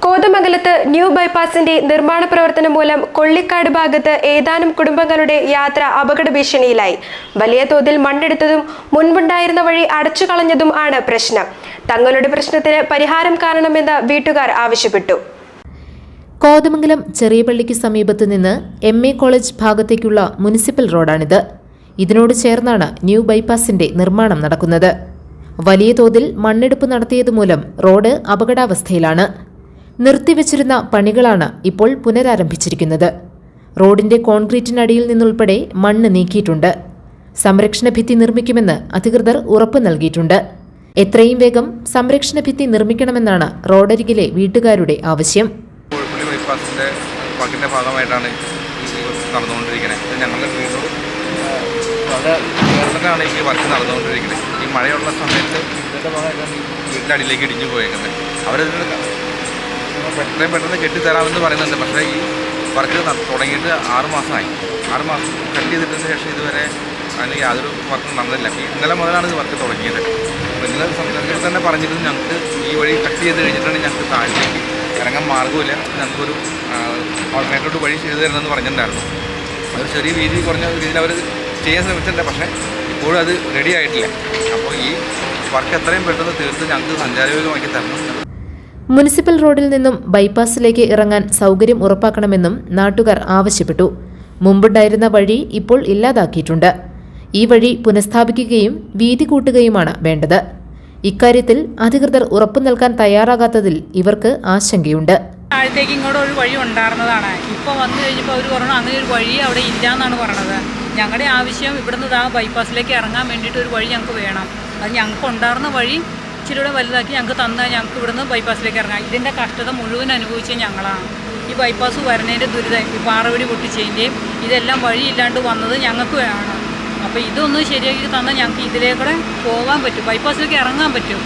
കോതമംഗലത്ത് ന്യൂ ബൈപ്പാസിന്റെ നിർമ്മാണ പ്രവർത്തനം മൂലം കൊള്ളിക്കാട് ഭാഗത്ത് ഏതാനും കുടുംബങ്ങളുടെ യാത്ര അപകട ഭീഷണിയിലായി. വലിയ തോതിൽ മണ്ണെടുത്തതും മുൻപുണ്ടായിരുന്ന വഴി അടച്ചു കളഞ്ഞതും ആണ് പ്രശ്നം. തങ്ങളുടെ പ്രശ്നത്തിന് പരിഹാരം കാണണമെന്ന് വീട്ടുകാർ ആവശ്യപ്പെട്ടു. കോതമംഗലം ചെറിയ പള്ളിക്ക് സമീപത്ത് നിന്ന് MA കോളേജ് ഭാഗത്തേക്കുള്ള മുനിസിപ്പൽ റോഡാണിത്. ഇതിനോട് ചേർന്നാണ് ന്യൂ ബൈപ്പാസിന്റെ നിർമ്മാണം നടക്കുന്നത്. വലിയ തോതിൽ മണ്ണെടുപ്പ് നടത്തിയതുമൂലം റോഡ് അപകടാവസ്ഥയിലാണ്. നിർത്തിവച്ചിരുന്ന പണികളാണ് ഇപ്പോൾ പുനരാരംഭിച്ചിരിക്കുന്നത്. റോഡിന്റെ കോൺക്രീറ്റിനടിയിൽ നിന്നുൾപ്പെടെ മണ്ണ് നീക്കിയിട്ടുണ്ട്. സംരക്ഷണ ഭിത്തി നിർമ്മിക്കുമെന്ന് അധികൃതർ ഉറപ്പ് നൽകിയിട്ടുണ്ട്. എത്രയും വേഗം സംരക്ഷണ ഭിത്തി നിർമ്മിക്കണമെന്നാണ് റോഡരികിലെ വീട്ടുകാരുടെ ആവശ്യം. ബൈപ്പാസിന്റെ വർക്കിന്റെ ഭാഗമായിട്ടാണ് നടന്നുകൊണ്ടിരിക്കുന്നത്. ഞങ്ങളുടെ വീടിനോട് ചേർന്നിട്ടാണ് ഈ വർക്ക് നടന്നുകൊണ്ടിരിക്കുന്നത്. ഈ മഴയുള്ള സമയത്ത് ഇതിൻ്റെ ഭാഗമായിട്ടാണ് വീടിൻ്റെ അടിയിലേക്ക് ഇടിഞ്ഞു പോയേക്കുന്നത്. അവരതിന് എത്രയും പെട്ടെന്ന് കെട്ടിത്തരാമെന്ന് പറയുന്നുണ്ട്. പക്ഷേ ഈ വർക്ക് തുടങ്ങിയിട്ട് 6 മാസമായി. 6 മാസം കട്ട് ചെയ്തിട്ടതിന് ശേഷം ഇതുവരെ അതിന് യാതൊരു വർക്കും നടന്നില്ല. ഇന്നലെ മുതലാണ് ഇത് വർക്ക് തുടങ്ങിയത്. അപ്പോൾ ഇന്നലെ സംസാരത്തിൽ തന്നെ പറഞ്ഞിരുന്നു, ഞങ്ങൾക്ക് ഈ വഴി കട്ട് ചെയ്ത് കഴിഞ്ഞിട്ടാണ് ഞങ്ങൾക്ക് താഴേക്ക് ഇറങ്ങാൻ മാർഗ്ഗമില്ല, ഞങ്ങൾക്കൊരു ഓൾട്ടർനേറ്റീവ് വഴി ചെയ്തു തരണമെന്ന് പറഞ്ഞിട്ടുണ്ടായിരുന്നു. അതൊരു ചെറിയ വീതി കുറഞ്ഞ രീതിയിൽ അവർ ചെയ്യാൻ ശ്രമിച്ചിട്ടുണ്ട്. പക്ഷേ ഇപ്പോഴും അത് റെഡി ആയിട്ടില്ല. അപ്പോൾ ഈ വർക്ക് എത്രയും പെട്ടെന്ന് തീർത്ത് ഞങ്ങൾക്ക് സഞ്ചാരയോഗ്യമാക്കി തരണം. മുനിസിപ്പൽ റോഡിൽ നിന്നും ബൈപ്പാസിലേക്ക് ഇറങ്ങാൻ സൗകര്യം ഉറപ്പാക്കണമെന്നും നാട്ടുകാർ ആവശ്യപ്പെട്ടു. മുമ്പുണ്ടായിരുന്ന വഴി ഇപ്പോൾ ഇല്ലാതാക്കിയിട്ടുണ്ട്. ഈ വഴി പുനഃസ്ഥാപിക്കുകയും വീതി കൂട്ടുകയുമാണ് വേണ്ടത്. ഇക്കാര്യത്തിൽ അധികൃതർ ഉറപ്പു നൽകാൻ തയ്യാറാകാത്തതിൽ ഇവർക്ക് ആശങ്കയുണ്ട്. താഴത്തേക്ക് ഇങ്ങോട്ട് ഒരു വഴി ഉണ്ടായിരുന്നതാണ്. ഇപ്പോൾ വന്നു കഴിഞ്ഞപ്പോൾ അവർ പറഞ്ഞു അങ്ങനെ ഒരു വഴി അവിടെ ഇല്ല എന്നാണ് പറഞ്ഞത്. ഞങ്ങളുടെ ആവശ്യം ഇവിടുന്ന് ബൈപ്പാസിലേക്ക് ഇറങ്ങാൻ വേണ്ടിയിട്ട് ഒരു വഴി ഞങ്ങൾക്ക് വേണം. അത് ഞങ്ങൾക്ക് ഉണ്ടായിരുന്ന വഴി ഇച്ചിരിയുടെ വലുതാക്കി ഞങ്ങൾക്ക് തന്നാൽ ഞങ്ങൾക്ക് ഇവിടുന്ന് ബൈപ്പാസിലേക്ക് ഇറങ്ങാം. ഇതിൻ്റെ കഷ്ടത മുഴുവൻ അനുഭവിച്ചത് ഞങ്ങളാണ്. ഈ ബൈപ്പാസ് വരുന്നതിൻ്റെ ദുരിതം, ഈ പാറവടി പൊട്ടിച്ചതിൻ്റെയും ഇതെല്ലാം വഴിയില്ലാണ്ട് വന്നത് ഞങ്ങൾക്ക് വേണം. അപ്പോൾ ഇതൊന്ന് ശരിയാക്കി തന്നാൽ ഞങ്ങൾക്ക് ഇതിലേക്കൂടെ പോകാൻ പറ്റും, ബൈപ്പാസിലേക്ക് ഇറങ്ങാൻ പറ്റും.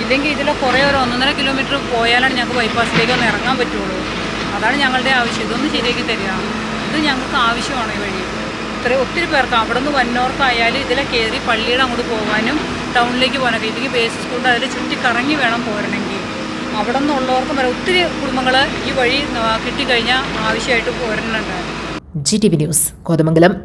ഇല്ലെങ്കിൽ ഇതിലെ കുറേ ഒരു 1.5 കിലോമീറ്റർ പോയാലാണ് ഞങ്ങൾക്ക് ബൈപ്പാസിലേക്ക് ഒന്ന് ഇറങ്ങാൻ പറ്റുള്ളൂ. അതാണ് ഞങ്ങളുടെ ആവശ്യം. ഇതൊന്ന് ശരിയാക്കി തരിക. ഇത് ഞങ്ങൾക്ക് ആവശ്യമാണ്. ഈ വഴി ഒത്തിരി പേർക്ക് അവിടെ നിന്ന് വന്നവർക്കായാലും ഇതിലെ കയറി പള്ളിയുടെ അങ്ങോട്ട് പോകാനും ടൗണിലേക്ക് പോകാനൊക്കെ, ഇല്ലെങ്കിൽ ബേസിക് സ്കൂളിൻ്റെ അതിൽ ചുറ്റിക്കറങ്ങി വേണം പോരണമെങ്കിൽ. അവിടെ നിന്നുള്ളവർക്കും വരെ ഒത്തിരി കുടുംബങ്ങൾ ഈ വഴി കിട്ടിക്കഴിഞ്ഞാൽ ആവശ്യമായിട്ട് പോരുന്നുണ്ട്. GTV news, Kothamangalam.